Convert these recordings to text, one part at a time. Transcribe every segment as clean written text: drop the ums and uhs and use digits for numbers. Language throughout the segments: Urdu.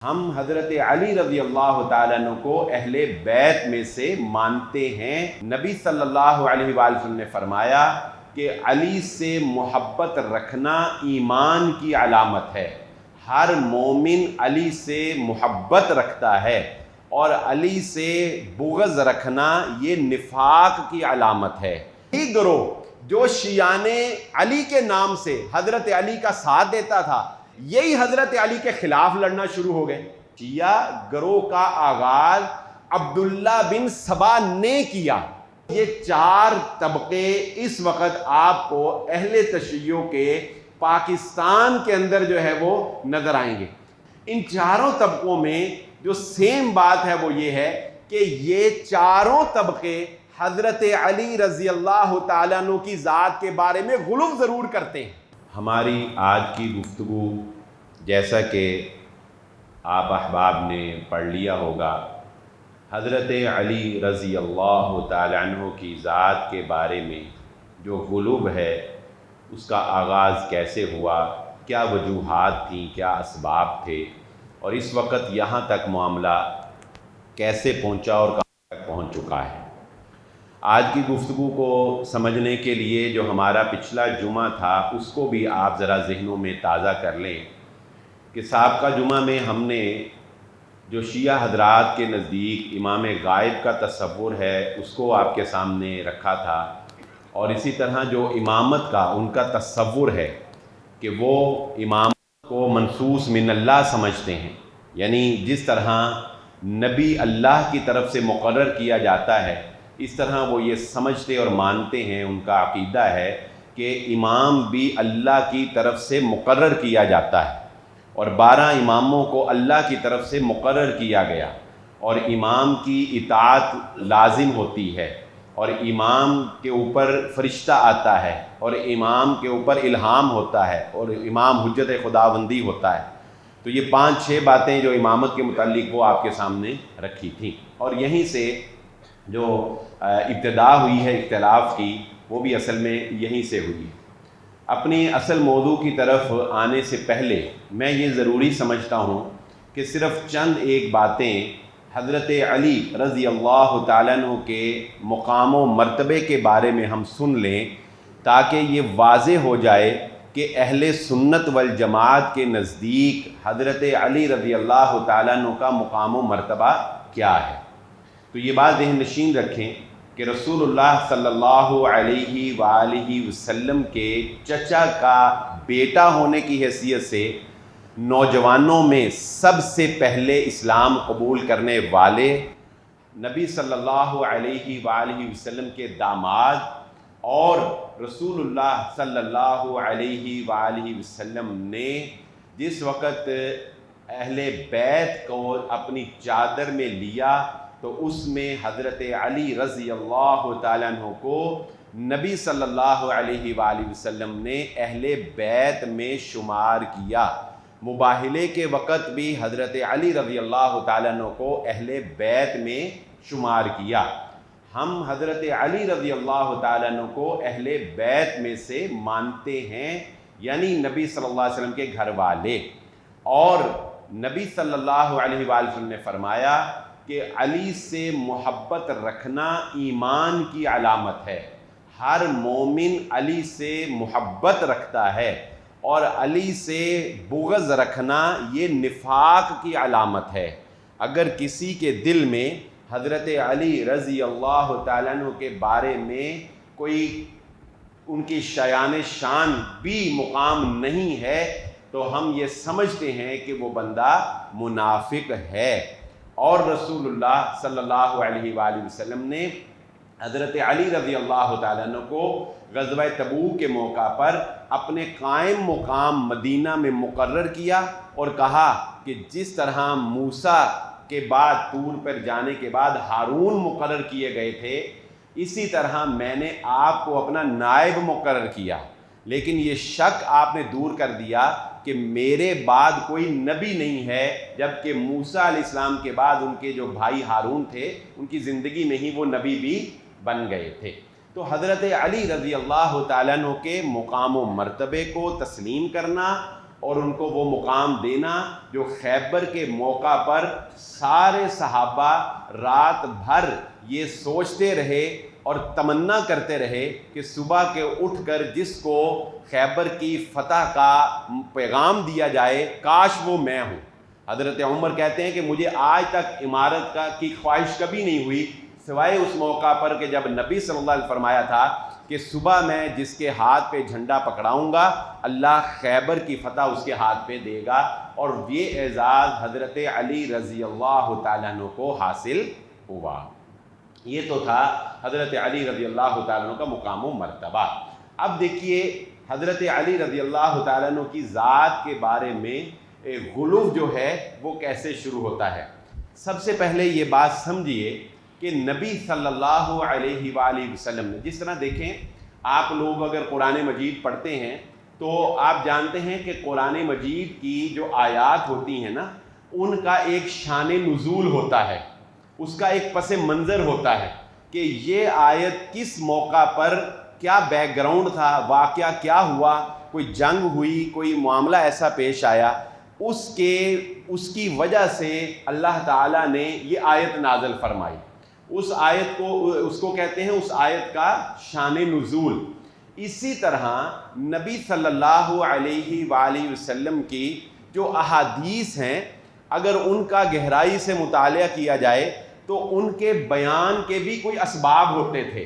ہم حضرت علی رضی اللہ تعالیٰ عنہ کو اہل بیت میں سے مانتے ہیں۔ نبی صلی اللہ علیہ وآلہ وسلم نے فرمایا کہ علی سے محبت رکھنا ایمان کی علامت ہے۔ ہر مومن علی سے محبت رکھتا ہے اور علی سے بغض رکھنا یہ نفاق کی علامت ہے۔ یہ گروہ جو شیعان علی کے نام سے حضرت علی کا ساتھ دیتا تھا، یہی حضرت علی کے خلاف لڑنا شروع ہو گئے۔ شیعہ گروہ کا آغاز عبداللہ بن سبا نے کیا۔ یہ چار طبقے اس وقت آپ کو اہل تشیع کے پاکستان کے اندر جو ہے وہ نظر آئیں گے۔ ان چاروں طبقوں میں جو سیم بات ہے وہ یہ ہے کہ یہ چاروں طبقے حضرت علی رضی اللہ تعالیٰ عنہ کی ذات کے بارے میں غلو ضرور کرتے ہیں۔ ہماری آج کی گفتگو، جیسا کہ آپ احباب نے پڑھ لیا ہوگا، حضرت علی رضی اللہ تعالیٰ عنہ کی ذات کے بارے میں جو غلو ہے اس کا آغاز کیسے ہوا، کیا وجوہات تھیں، کیا اسباب تھے، اور اس وقت یہاں تک معاملہ کیسے پہنچا اور کہاں تک پہنچ چکا ہے۔ آج کی گفتگو کو سمجھنے کے لیے جو ہمارا پچھلا جمعہ تھا اس کو بھی آپ ذرا ذہنوں میں تازہ کر لیں کہ سابقہ جمعہ میں ہم نے جو شیعہ حضرات کے نزدیک امام غائب کا تصور ہے اس کو آپ کے سامنے رکھا تھا، اور اسی طرح جو امامت کا ان کا تصور ہے کہ وہ امامت کو منصوص من اللہ سمجھتے ہیں، یعنی جس طرح نبی اللہ کی طرف سے مقرر کیا جاتا ہے اس طرح وہ یہ سمجھتے اور مانتے ہیں، ان کا عقیدہ ہے کہ امام بھی اللہ کی طرف سے مقرر کیا جاتا ہے، اور 12 اماموں کو اللہ کی طرف سے مقرر کیا گیا، اور امام کی اطاعت لازم ہوتی ہے، اور امام کے اوپر فرشتہ آتا ہے، اور امام کے اوپر الہام ہوتا ہے، اور امام حجت خداوندی ہوتا ہے۔ تو یہ 5-6 باتیں جو امامت کے متعلق وہ آپ کے سامنے رکھی تھیں، اور یہیں سے جو ابتدا ہوئی ہے اختلاف کی وہ بھی اصل میں یہیں سے ہوئی۔ اپنی اصل موضوع کی طرف آنے سے پہلے میں یہ ضروری سمجھتا ہوں کہ صرف چند ایک باتیں حضرت علی رضی اللہ تعالیٰ عنہ کے مقام و مرتبے کے بارے میں ہم سن لیں، تاکہ یہ واضح ہو جائے کہ اہل سنت والجماعت کے نزدیک حضرت علی رضی اللہ تعالیٰ عنہ کا مقام و مرتبہ کیا ہے۔ تو یہ بات ذہن نشین رکھیں کہ رسول اللہ صلی اللہ علیہ وآلہ وسلم کے چچا کا بیٹا ہونے کی حیثیت سے نوجوانوں میں سب سے پہلے اسلام قبول کرنے والے نبی صلی اللہ علیہ وآلہ وسلم کے داماد، اور رسول اللہ صلی اللہ علیہ وآلہ وسلم نے جس وقت اہل بیت کو اپنی چادر میں لیا تو اس میں حضرت علی رضی اللہ تعالیٰ عنہ کو نبی صلی اللہ علیہ وآلہ وسلم نے اہل بیت میں شمار کیا۔ مباہلے کے وقت بھی حضرت علی رضی اللہ تعالیٰ عنہ کو اہل بیت میں شمار کیا۔ ہم حضرت علی رضی اللہ تعالیٰ عنہ کو اہل بیت میں سے مانتے ہیں، یعنی نبی صلی اللہ علیہ وسلم کے گھر والے، اور نبی صلی اللہ علیہ وآلہ وسلم نے فرمایا کہ علی سے محبت رکھنا ایمان کی علامت ہے۔ ہر مومن علی سے محبت رکھتا ہے، اور علی سے بغض رکھنا یہ نفاق کی علامت ہے۔ اگر کسی کے دل میں حضرت علی رضی اللہ تعالیٰ عنہ کے بارے میں کوئی ان کی شایان شان بھی مقام نہیں ہے تو ہم یہ سمجھتے ہیں کہ وہ بندہ منافق ہے۔ اور رسول اللہ صلی اللہ علیہ وآلہ وسلم نے حضرت علی رضی اللہ تعالیٰ عنہ کو غزوہ تبوک کے موقع پر اپنے قائم مقام مدینہ میں مقرر کیا، اور کہا کہ جس طرح موسیٰ کے بعد طور پر جانے کے بعد ہارون مقرر کیے گئے تھے، اسی طرح میں نے آپ کو اپنا نائب مقرر کیا، لیکن یہ شک آپ نے دور کر دیا کہ میرے بعد کوئی نبی نہیں ہے، جبکہ موسیٰ علیہ السلام کے بعد ان کے جو بھائی ہارون تھے ان کی زندگی میں ہی وہ نبی بھی بن گئے تھے۔ تو حضرت علی رضی اللہ تعالیٰ عنہ کے مقام و مرتبے کو تسلیم کرنا اور ان کو وہ مقام دینا جو خیبر کے موقع پر سارے صحابہ رات بھر یہ سوچتے رہے اور تمنا کرتے رہے کہ صبح کے اٹھ کر جس کو خیبر کی فتح کا پیغام دیا جائے کاش وہ میں ہوں۔ حضرت عمر کہتے ہیں کہ مجھے آج تک امارت کی خواہش کبھی نہیں ہوئی سوائے اس موقع پر کہ جب نبی صلی اللہ علیہ وسلم فرمایا تھا کہ صبح میں جس کے ہاتھ پہ جھنڈا پکڑاؤں گا اللہ خیبر کی فتح اس کے ہاتھ پہ دے گا، اور یہ اعزاز حضرت علی رضی اللہ تعالیٰ عنہ کو حاصل ہوا۔ یہ تو تھا حضرت علی رضی اللہ تعالیٰ عنہ کا مقام و مرتبہ۔ اب دیکھیے حضرت علی رضی اللہ تعالیٰ عنہ کی ذات کے بارے میں غلو جو ہے وہ کیسے شروع ہوتا ہے۔ سب سے پہلے یہ بات سمجھیے کہ نبی صلی اللہ علیہ وآلہ وسلم نے، جس طرح دیکھیں آپ لوگ اگر قرآن مجید پڑھتے ہیں تو آپ جانتے ہیں کہ قرآن مجید کی جو آیات ہوتی ہیں نا ان کا ایک شان نزول ہوتا ہے، اس کا ایک پس منظر ہوتا ہے کہ یہ آیت کس موقع پر کیا بیک گراؤنڈ تھا، واقعہ کیا ہوا، کوئی جنگ ہوئی، کوئی معاملہ ایسا پیش آیا، اس کی وجہ سے اللہ تعالیٰ نے یہ آیت نازل فرمائی۔ اس آیت کو اس کو کہتے ہیں اس آیت کا شان نزول۔ اسی طرح نبی صلی اللہ علیہ وآلہ وسلم کی جو احادیث ہیں اگر ان کا گہرائی سے مطالعہ کیا جائے تو ان کے بیان کے بھی کوئی اسباب ہوتے تھے،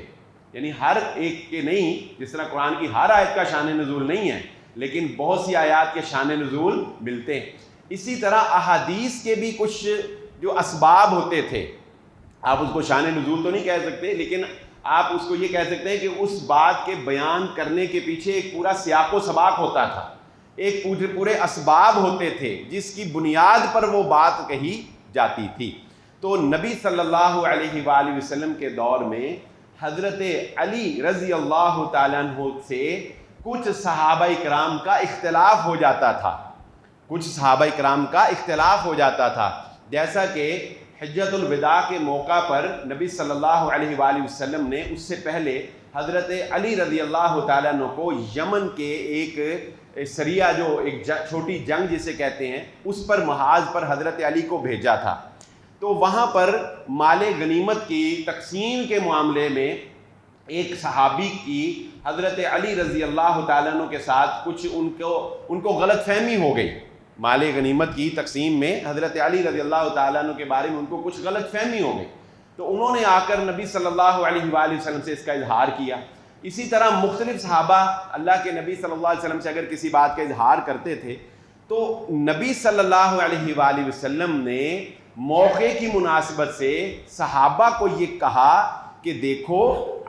یعنی ہر ایک کے نہیں، جس طرح قرآن کی ہر آیت کا شان نزول نہیں ہے لیکن بہت سی آیات کے شان نزول ملتے ہیں۔ اسی طرح احادیث کے بھی کچھ جو اسباب ہوتے تھے، آپ اس کو شان نزول تو نہیں کہہ سکتے لیکن آپ اس کو یہ کہہ سکتے ہیں کہ اس بات کے بیان کرنے کے پیچھے ایک پورا سیاق و سباق ہوتا تھا، ایک پورے اسباب ہوتے تھے جس کی بنیاد پر وہ بات کہی جاتی تھی۔ تو نبی صلی اللہ علیہ وآلہ وسلم کے دور میں حضرت علی رضی اللہ تعالیٰ عنہ سے کچھ صحابہ کرام کا اختلاف ہو جاتا تھا، ہو جاتا تھا جیسا کہ حجۃ الوداع کے موقع پر نبی صلی اللہ علیہ وآلہ وسلم نے اس سے پہلے حضرت علی رضی اللہ تعالیٰ عنہ کو یمن کے ایک سریہ جو ایک چھوٹی جنگ جسے کہتے ہیں اس پر محاذ پر حضرت علی کو بھیجا تھا۔ تو وہاں پر مال غنیمت کی تقسیم کے معاملے میں ایک صحابی کی حضرت علی رضی اللہ تعالیٰ عنہ کے ساتھ کچھ ان کو غلط فہمی ہو گئی۔ مال غنیمت کی تقسیم میں حضرت علی رضی اللہ تعالیٰ عنہ کے بارے میں ان کو کچھ غلط فہمی ہو گئی، تو انہوں نے آ کر نبی صلی اللہ علیہ وآلہ وسلم سے اس کا اظہار کیا۔ اسی طرح مختلف صحابہ اللہ کے نبی صلی اللہ علیہ وسلم سے اگر کسی بات کا اظہار کرتے تھے تو نبی صلی اللہ علیہ وآلہ وسلم نے موقع کی مناسبت سے صحابہ کو یہ کہا کہ دیکھو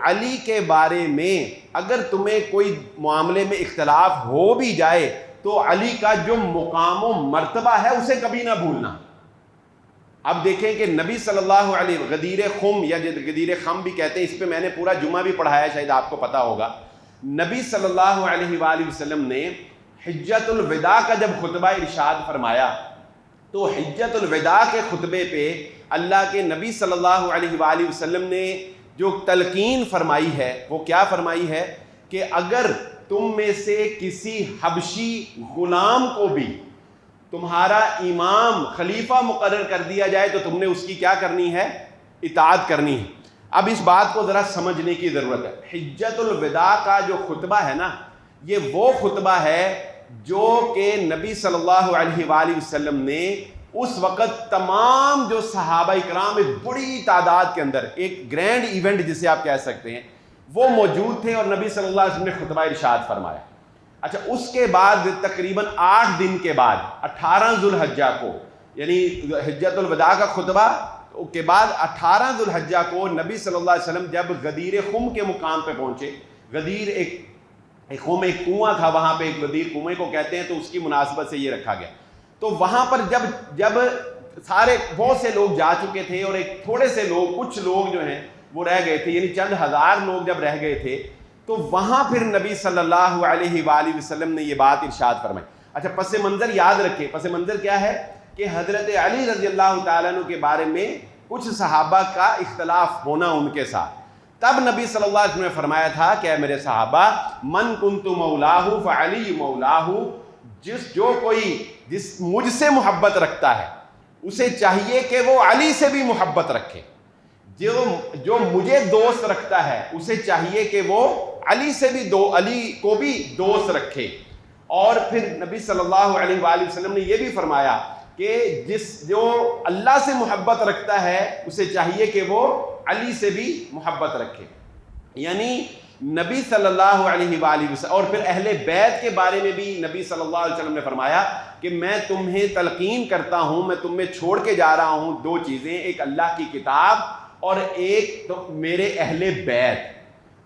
علی کے بارے میں اگر تمہیں کوئی معاملے میں اختلاف ہو بھی جائے تو علی کا جو مقام و مرتبہ ہے اسے کبھی نہ بھولنا۔ اب دیکھیں کہ نبی صلی اللہ علیہ غدیر خم یا غدیر خم بھی کہتے ہیں، اس پہ میں نے پورا جمعہ بھی پڑھایا، شاید آپ کو پتا ہوگا۔ نبی صلی اللہ علیہ وآلہ وسلم نے حجۃ الوداع کا جب خطبہ ارشاد فرمایا تو حجۃ الوداع کے خطبے پہ اللہ کے نبی صلی اللہ علیہ وآلہ وسلم نے جو تلقین فرمائی ہے وہ کیا فرمائی ہے کہ اگر تم میں سے کسی حبشی غلام کو بھی تمہارا امام خلیفہ مقرر کر دیا جائے تو تم نے اس کی کیا کرنی ہے؟ اطاعت کرنی ہے۔ اب اس بات کو ذرا سمجھنے کی ضرورت ہے۔ حجۃ الوداع کا جو خطبہ ہے نا یہ وہ خطبہ ہے جو کہ نبی صلی اللہ علیہ وآلہ وسلم نے اس وقت تمام جو صحابہ اکرام ایک بڑی تعداد کے اندر ایک گرینڈ ایونٹ جسے آپ کہہ سکتے ہیں وہ موجود تھے اور نبی صلی اللہ علیہ وسلم نے خطبہ ارشاد فرمایا۔ اچھا اس کے بعد تقریباً 8 دن کے بعد 18 ذوالحجہ کو، یعنی حجۃ الوداع کا خطبہ کے بعد 18 ذوالحجہ کو نبی صلی اللہ علیہ وسلم جب غدیر خم کے مقام پہ پہنچے، غدیر ایک خم ایک کنواں تھا وہاں پہ، ایک غدیر کنویں کو کہتے ہیں، تو اس کی مناسبت سے یہ رکھا گیا۔ تو وہاں پر جب سارے بہت سے لوگ جا چکے تھے اور ایک تھوڑے سے لوگ کچھ لوگ جو ہیں وہ رہ گئے تھے، یعنی چند ہزار لوگ جب رہ گئے تھے تو وہاں پھر نبی صلی اللہ علیہ وآلہ وسلم نے یہ بات ارشاد فرمائی۔ اچھا پس منظر یاد رکھیں، پس منظر کیا ہے کہ حضرت علی رضی اللہ تعالیٰ عنہ کے بارے میں کچھ صحابہ کا اختلاف ہونا ان کے ساتھ، تب نبی صلی اللہ علیہ وسلم نے فرمایا تھا کہ اے میرے صحابہ من کنت مولاہ فعلی مولاہ، جس مجھ سے محبت رکھتا ہے اسے چاہیے کہ وہ علی سے بھی محبت رکھے، جو مجھے دوست رکھتا ہے اسے چاہیے کہ وہ علی کو بھی دوست رکھے۔ اور پھر نبی صلی اللہ علیہ وآلہ وسلم نے یہ بھی فرمایا کہ جو اللہ سے محبت رکھتا ہے اسے چاہیے کہ وہ علی سے بھی محبت رکھے۔ یعنی نبی صلی اللہ علیہ وآلہ وسلم، اور پھر اہل بیت کے بارے میں بھی نبی صلی اللہ علیہ وسلم نے فرمایا کہ میں تمہیں تلقین کرتا ہوں، میں تمہیں چھوڑ کے جا رہا ہوں دو چیزیں، ایک اللہ کی کتاب اور ایک تو میرے اہل بیت۔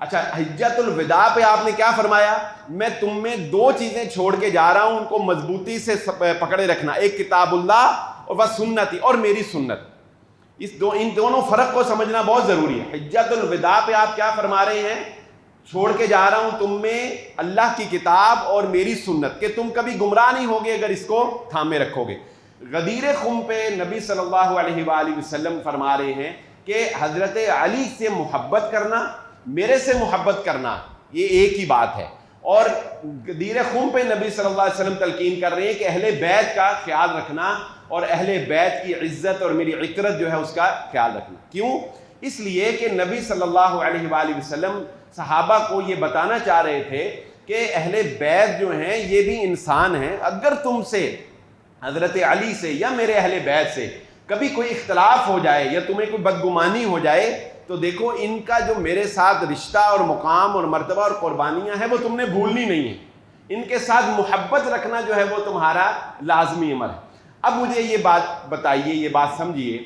اچھا، حجت الوداع پہ آپ نے کیا فرمایا؟ میں تم میں دو چیزیں چھوڑ کے جا رہا ہوں، ان کو مضبوطی سے پکڑے رکھنا، ایک کتاب اللہ اور وہ سنتی، اور میری سنت۔ ان دونوں فرق کو سمجھنا بہت ضروری ہے۔ حجت الوداع پہ آپ کیا فرما رہے ہیں؟ چھوڑ کے جا رہا ہوں تم میں اللہ کی کتاب اور میری سنت، کہ تم کبھی گمراہ نہیں ہوگے اگر اس کو تھامے رکھو گے۔ غدیر خم پہ نبی صلی اللہ علیہ وآلہ وسلم فرما رہے ہیں کہ حضرت علی سے محبت کرنا، میرے سے محبت کرنا، یہ ایک ہی بات ہے۔ اور غدیر خم پہ نبی صلی اللہ علیہ وسلم تلقین کر رہے ہیں کہ اہل بیت کا خیال رکھنا اور اہل بیت کی عزت اور میری عطرت جو ہے اس کا خیال رکھنا۔ کیوں؟ اس لیے کہ نبی صلی اللہ علیہ وآلہ وسلم صحابہ کو یہ بتانا چاہ رہے تھے کہ اہل بیت جو ہیں یہ بھی انسان ہیں، اگر تم سے حضرت علی سے یا میرے اہل بیت سے کبھی کوئی اختلاف ہو جائے یا تمہیں کوئی بدگمانی ہو جائے تو دیکھو ان کا جو میرے ساتھ رشتہ اور مقام اور مرتبہ اور قربانیاں ہیں وہ تم نے بھولنی نہیں ہیں، ان کے ساتھ محبت رکھنا جو ہے وہ تمہارا لازمی عمل ہے۔ اب مجھے یہ بات بتائیے، یہ بات سمجھیے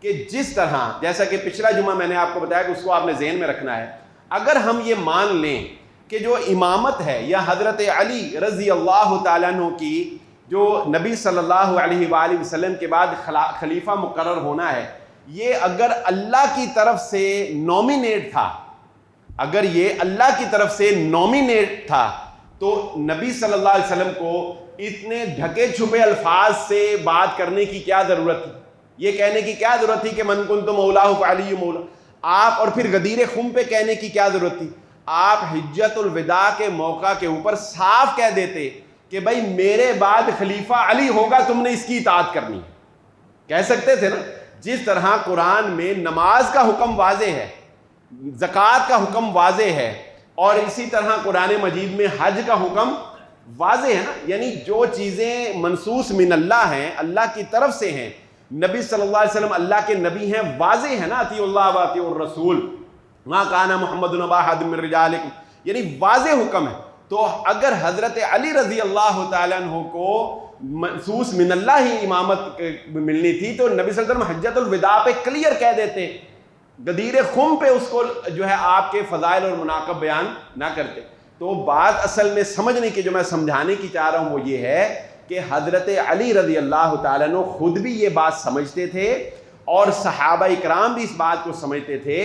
کہ جس طرح جیسا کہ پچھلا جمعہ میں نے آپ کو بتایا کہ اس کو آپ نے ذہن میں رکھنا ہے، اگر ہم یہ مان لیں کہ جو امامت ہے یا حضرت علی رضی اللہ تعالیٰ عنہ کی جو نبی صلی اللہ علیہ وآلہ وسلم کے بعد خلیفہ مقرر ہونا ہے، یہ اگر اللہ کی طرف سے نومینیٹ تھا، اگر یہ اللہ کی طرف سے نومینیٹ تھا تو نبی صلی اللہ علیہ وسلم کو اتنے ڈھکے چھپے الفاظ سے بات کرنے کی کیا ضرورت تھی؟ یہ کہنے کی کیا ضرورت تھی کہ من کنت مولاہ فعلی مولا؟ آپ اور پھر غدیر خم پہ کہنے کی کیا ضرورت تھی؟ آپ حجت الوداع کے موقع کے اوپر صاف کہہ دیتے کہ بھائی میرے بعد خلیفہ علی ہوگا، تم نے اس کی اطاعت کرنی ہے، کہہ سکتے تھے نا۔ جس طرح قرآن میں نماز کا حکم واضح ہے، زکوٰۃ کا حکم واضح ہے، اور اسی طرح قرآن مجید میں حج کا حکم واضح ہے نا، یعنی جو چیزیں منصوص من اللہ ہیں، اللہ کی طرف سے ہیں، نبی صلی اللہ علیہ وسلم اللہ کے نبی ہیں، واضح ہے نا، اطیعوا اللہ واطیعوا الرسول ما کان محمد ابا احد من رجالکم، یعنی واضح حکم ہے۔ تو اگر حضرت علی رضی اللہ تعالیٰ عنہ کو منصوص من اللہ ہی امامت ملنی تھی تو نبی صلی اللہ علیہ وسلم حجت الوداع پہ کلیئر کہہ دیتے، غدیر خم پہ اس کو جو ہے آپ کے فضائل اور مناقب بیان نہ کرتے۔ تو بات اصل میں سمجھنے کی جو میں سمجھانے کی چاہ رہا ہوں وہ یہ ہے کہ حضرت علی رضی اللہ تعالیٰ عنہ خود بھی یہ بات سمجھتے تھے اور صحابہ اکرام بھی اس بات کو سمجھتے تھے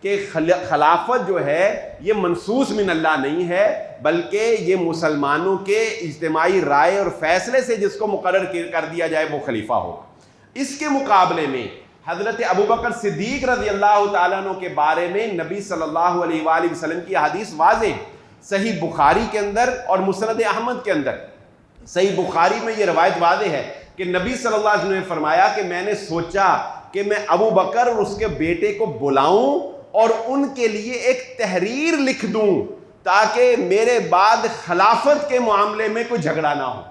کہ خلافت جو ہے یہ منصوص من اللہ نہیں ہے، بلکہ یہ مسلمانوں کے اجتماعی رائے اور فیصلے سے جس کو مقرر کر دیا جائے وہ خلیفہ ہوگا۔ اس کے مقابلے میں حضرت ابوبکر صدیق رضی اللہ تعالیٰ عنہ کے بارے میں نبی صلی اللہ علیہ وآلہ وسلم کی حدیث واضح، صحیح بخاری کے اندر اور مسند احمد کے اندر۔ صحیح بخاری میں یہ روایت واضح ہے کہ نبی صلی اللہ علیہ وسلم نے فرمایا کہ میں نے سوچا کہ میں ابو بکر اور اس کے بیٹے کو بلاؤں اور ان کے لیے ایک تحریر لکھ دوں تاکہ میرے بعد خلافت کے معاملے میں کوئی جھگڑا نہ ہو۔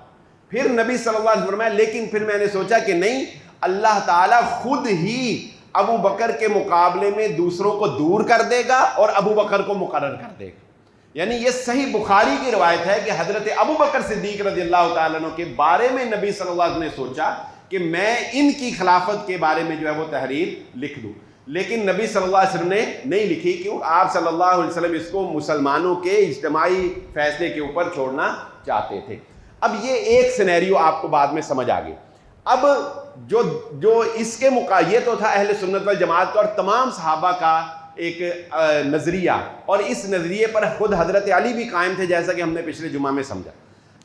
پھر نبی صلی اللہ علیہ وسلم فرمایا لیکن پھر میں نے سوچا کہ نہیں، اللہ تعالیٰ خود ہی ابو بکر کے مقابلے میں دوسروں کو دور کر دے گا اور ابو بکر کو مقرر کر دے گا۔ یعنی یہ صحیح بخاری کی روایت ہے کہ حضرت ابو بکر صدیق رضی اللہ تعالیٰ عنہ کے بارے میں نبی صلی اللہ علیہ وسلم نے سوچا کہ میں ان کی خلافت کے بارے میں جو ہے وہ تحریر لکھ دوں، لیکن نبی صلی اللہ علیہ وسلم نے نہیں لکھی، کیوں؟ آپ صلی اللہ علیہ وسلم اس کو مسلمانوں کے اجتماعی فیصلے کے اوپر چھوڑنا چاہتے تھے۔ اب یہ ایک سینیریو آپ کو بعد میں سمجھ آ گئی۔ اب جو اس کے یہ تو تھا اہل سنت والجماعت کا اور تمام صحابہ کا ایک نظریہ، اور اس نظریے پر خود حضرت علی بھی قائم تھے جیسا کہ ہم نے پچھلے جمعہ میں سمجھا۔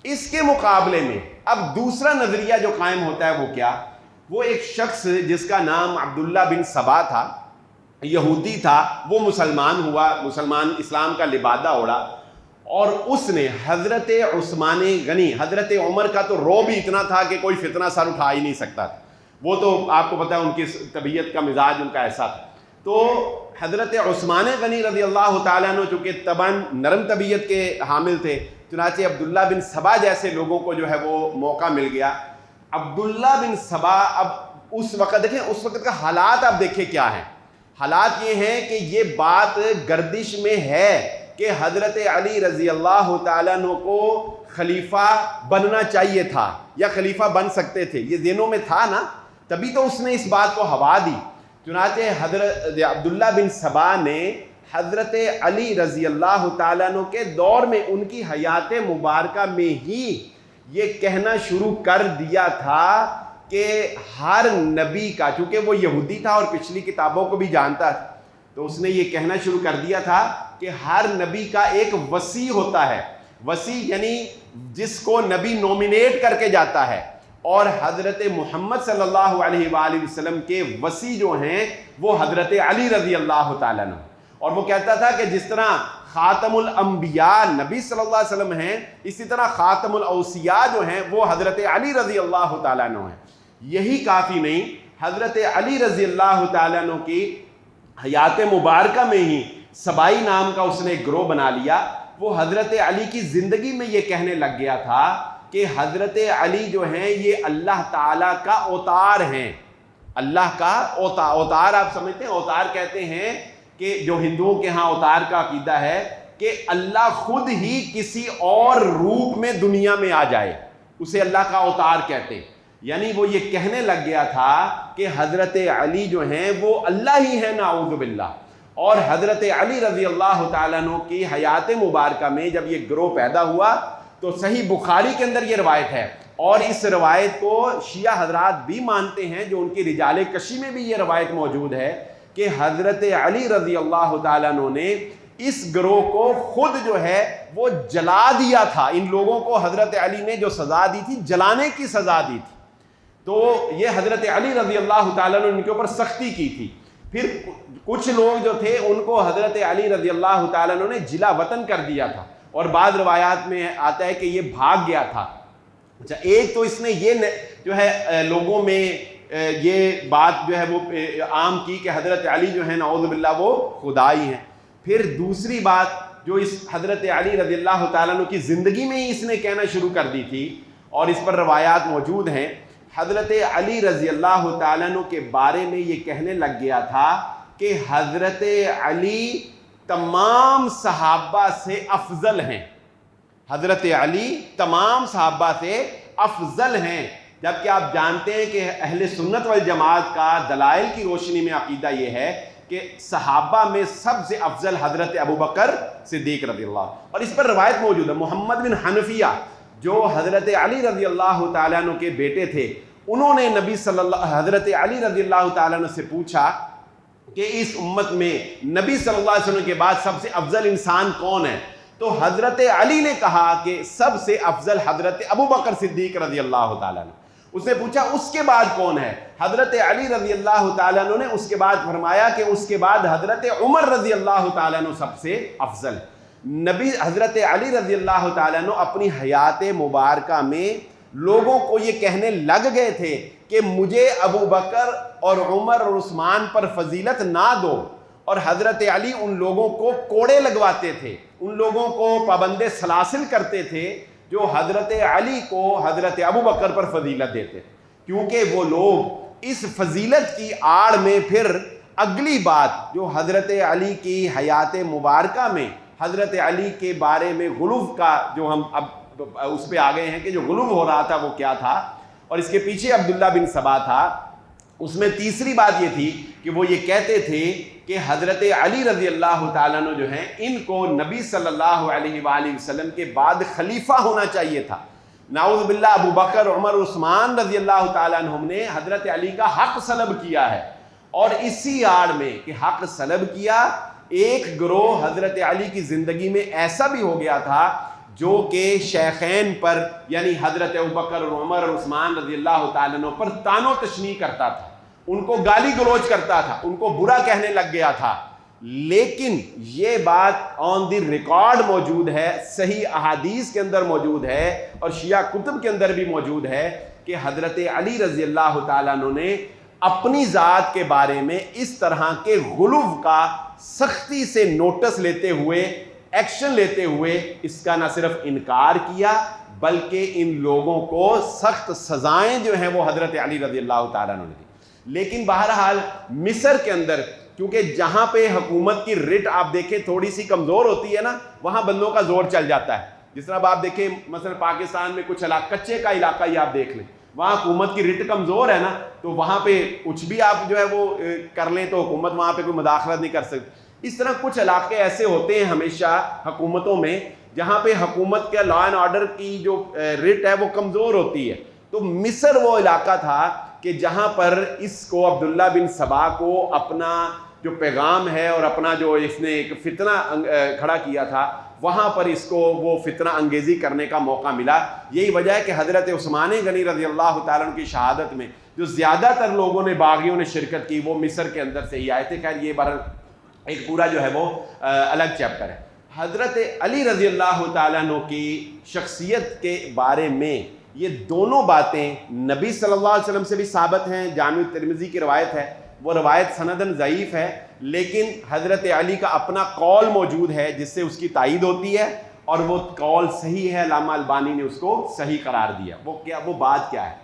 اس کے مقابلے میں اب دوسرا نظریہ جو قائم ہوتا ہے وہ کیا؟ وہ ایک شخص جس کا نام عبداللہ بن سبا تھا، یہودی تھا، وہ مسلمان ہوا، مسلمان اسلام کا لبادہ اوڑھا، اور اس نے حضرت عثمان غنی، حضرت عمر کا تو روب ہی اتنا تھا کہ کوئی فتنہ سر اٹھا ہی نہیں سکتا تھا، وہ تو آپ کو پتہ ہے ان کی طبیعت کا مزاج ان کا ایسا تھا. تو حضرت عثمان غنی رضی اللہ تعالیٰ عنہ چونکہ طبعاً نرم طبیعت کے حامل تھے، چنانچہ عبداللہ بن سبا جیسے لوگوں کو جو ہے وہ موقع مل گیا. عبداللہ بن سبا اب اس وقت دیکھیں، اس وقت کا حالات آپ دیکھیں کیا ہیں. حالات یہ ہیں کہ یہ بات گردش میں ہے کہ حضرت علی رضی اللہ تعالیٰ عنہ کو خلیفہ بننا چاہیے تھا یا خلیفہ بن سکتے تھے، یہ ذہنوں میں تھا نا، تبھی تو اس نے اس بات کو ہوا دی. چنانچہ حضرت عبداللہ بن سبا نے حضرت علی رضی اللہ تعالیٰ عنہ کے دور میں ان کی حیات مبارکہ میں ہی یہ کہنا شروع کر دیا تھا کہ ہر نبی کا، چونکہ وہ یہودی تھا اور پچھلی کتابوں کو بھی جانتا تھا، تو اس نے یہ کہنا شروع کر دیا تھا کہ ہر نبی کا ایک وصی ہوتا ہے. وصی یعنی جس کو نبی نومینیٹ کر کے جاتا ہے، اور حضرت محمد صلی اللہ علیہ وآلہ وسلم کے وصی جو ہیں وہ حضرت علی رضی اللہ تعالیٰ عنہ. اور وہ کہتا تھا کہ جس طرح خاتم الانبیاء نبی صلی اللہ علیہ وسلم ہیں، اسی طرح خاتم الاوصیاء جو ہیں وہ حضرت علی رضی اللہ تعالیٰ عنہ ہیں. یہی کافی نہیں، حضرت علی رضی اللہ تعالیٰ عنہ کی حیات مبارکہ میں ہی سبائی نام کا اس نے ایک گروہ بنا لیا. وہ حضرت علی کی زندگی میں یہ کہنے لگ گیا تھا کہ حضرت علی جو ہیں یہ اللہ تعالیٰ کا اوتار ہیں. اللہ کا اوتار آپ سمجھتے ہیں؟ اوتار کہتے ہیں کہ جو ہندوؤں کے ہاں اوتار کا عقیدہ ہے کہ اللہ خود ہی کسی اور روپ میں دنیا میں آ جائے، اسے اللہ کا اوتار کہتے ہیں. یعنی وہ یہ کہنے لگ گیا تھا کہ حضرت علی جو ہیں وہ اللہ ہی ہیں، نعوذ باللہ. اور حضرت علی رضی اللہ تعالیٰ عنہ کی حیات مبارکہ میں جب یہ گروہ پیدا ہوا تو صحیح بخاری کے اندر یہ روایت ہے، اور اس روایت کو شیعہ حضرات بھی مانتے ہیں، جو ان کی رجال کشی میں بھی یہ روایت موجود ہے کہ حضرت علی رضی اللہ تعالیٰ عنہ نے اس گروہ کو خود جو ہے وہ جلا دیا تھا. ان لوگوں کو حضرت علی نے جو سزا دی تھی، جلانے کی سزا دی تھی. تو یہ حضرت علی رضی اللہ تعالیٰ نے ان کے اوپر سختی کی تھی. پھر کچھ لوگ جو تھے ان کو حضرت علی رضی اللہ تعالیٰ نے جلا وطن کر دیا تھا، اور بعض روایات میں آتا ہے کہ یہ بھاگ گیا تھا. اچھا، ایک تو اس نے یہ جو ہے لوگوں میں یہ بات جو ہے وہ عام کی کہ حضرت علی جو ہے نعوذ باللہ وہ خدائی ہیں. پھر دوسری بات جو اس حضرت علی رضی اللہ تعالیٰ عنہ کی زندگی میں ہی اس نے کہنا شروع کر دی تھی، اور اس پر روایات موجود ہیں. حضرت علی رضی اللہ تعالیٰ عنہ کے بارے میں یہ کہنے لگ گیا تھا کہ حضرت علی تمام صحابہ سے افضل ہیں. حضرت علی تمام صحابہ سے افضل ہیں، جبکہ آپ جانتے ہیں کہ اہل سنت والجماعت کا دلائل کی روشنی میں عقیدہ یہ ہے کہ صحابہ میں سب سے افضل حضرت ابوبکر صدیق رضی اللہ. اور اس پر روایت موجود ہے، محمد بن حنفیہ جو حضرت علی رضی اللہ تعالیٰ عنہ کے بیٹے تھے، انہوں نے حضرت علی رضی اللہ تعالیٰ عنہ سے پوچھا کہ اس امت میں نبی صلی اللہ علیہ وسلم کے بعد سب سے افضل انسان کون ہے؟ تو حضرت علی نے کہا کہ سب سے افضل حضرت ابوبکر صدیق رضی اللہ تعالیٰ عنہ. اس نے پوچھا اس کے بعد کون ہے؟ حضرت علی رضی اللہ تعالیٰ عنہ نے اس کے بعد فرمایا کہ اس کے بعد حضرت عمر رضی اللہ تعالیٰ عنہ سب سے افضل. نبی حضرت علی رضی اللہ تعالیٰ عنہ اپنی حیات مبارکہ میں لوگوں کو یہ کہنے لگ گئے تھے کہ مجھے ابو بکر اور عمر اور عثمان پر فضیلت نہ دو، اور حضرت علی ان لوگوں کو کوڑے لگواتے تھے، ان لوگوں کو پابند سلاسل کرتے تھے جو حضرت علی کو حضرت ابو بکر پر فضیلت دیتے، کیونکہ وہ لوگ اس فضیلت کی آڑ میں پھر اگلی بات جو حضرت علی کی حیات مبارکہ میں حضرت علی کے بارے میں غلو کا جو ہم اب اس پہ آ گئے ہیں کہ جو غلو ہو رہا تھا وہ کیا تھا، اور اس کے پیچھے عبداللہ بن سبا تھا. اس میں تیسری بات یہ تھی کہ وہ یہ کہتے تھے کہ حضرت علی رضی اللہ تعالیٰ عنہ جو ہیں ان کو نبی صلی اللہ علیہ وآلہ وسلم کے بعد خلیفہ ہونا چاہیے تھا. نعوذ باللہ ابو بکر عمر عثمان رضی اللہ تعالیٰ عنہ نے حضرت علی کا حق سلب کیا ہے، اور اسی آڑ میں کہ حق سلب کیا ایک گروہ حضرت علی کی زندگی میں ایسا بھی ہو گیا تھا جو کہ شیخین پر یعنی حضرت ابوبکر اور عمر اور عثمان رضی اللہ تعالیٰ عنہ پر تان و تشنیع کرتا تھا، ان کو گالی گلوچ کرتا تھا، ان کو برا کہنے لگ گیا تھا لیکن یہ بات آن دی ریکارڈ موجود ہے، صحیح احادیث کے اندر موجود ہے اور شیعہ کتب کے اندر بھی موجود ہے کہ حضرت علی رضی اللہ تعالیٰ عنہ نے اپنی ذات کے بارے میں اس طرح کے غلو کا سختی سے نوٹس لیتے ہوئے، ایکشن لیتے ہوئے اس کا نہ صرف انکار کیا بلکہ ان لوگوں کو سخت سزائیں جو ہیں وہ حضرت علی رضی اللہ تعالیٰ عنہ نے دی۔ لیکن بہرحال مصر کے اندر کیونکہ جہاں پہ حکومت کی رٹ آپ دیکھیں تھوڑی سی کمزور ہوتی ہے نا، وہاں بندوں کا زور چل جاتا ہے۔ جس طرح آپ دیکھیں مثلا پاکستان میں کچھ کچے کا علاقہ ہی آپ دیکھ لیں، وہاں حکومت کی رٹ کمزور ہے نا، تو وہاں پہ کچھ بھی آپ جو ہے وہ کر لیں تو حکومت وہاں پہ کوئی مداخلت نہیں کر سکتی۔ اس طرح کچھ علاقے ایسے ہوتے ہیں ہمیشہ حکومتوں میں جہاں پہ حکومت کا لا اینڈ آرڈر کی جو رٹ ہے وہ کمزور ہوتی ہے۔ تو مصر وہ علاقہ تھا کہ جہاں پر اس کو عبداللہ بن سبا کو اپنا جو پیغام ہے اور اپنا جو اس نے ایک فتنہ کھڑا کیا تھا، وہاں پر اس کو وہ فتنہ انگیزی کرنے کا موقع ملا۔ یہی وجہ ہے کہ حضرت عثمان غنی رضی اللہ تعالیٰ عنہ کی شہادت میں جو زیادہ تر لوگوں نے باغیوں نے شرکت کی وہ مصر کے اندر سے ہی آئے تھے۔ خیر یہ بہرحال ایک پورا جو ہے وہ الگ چیپٹر ہے۔ حضرت علی رضی اللہ تعالیٰ عنہ کی شخصیت کے بارے میں یہ دونوں باتیں نبی صلی اللہ علیہ وسلم سے بھی ثابت ہیں۔ جامع ترمذی کی روایت ہے، وہ روایت سندن ضعیف ہے لیکن حضرت علی کا اپنا قول موجود ہے جس سے اس کی تائید ہوتی ہے اور وہ قول صحیح ہے، علامہ البانی نے اس کو صحیح قرار دیا۔ وہ بات کیا ہے؟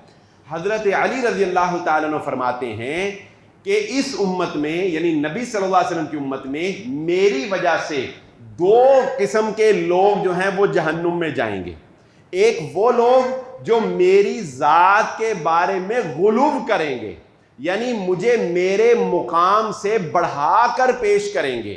حضرت علی رضی اللہ تعالیٰ عنہ فرماتے ہیں کہ اس امت میں یعنی نبی صلی اللہ علیہ وسلم کی امت میں میری وجہ سے دو قسم کے لوگ جو ہیں وہ جہنم میں جائیں گے۔ ایک وہ لوگ جو میری ذات کے بارے میں غلو کریں گے، یعنی مجھے میرے مقام سے بڑھا کر پیش کریں گے،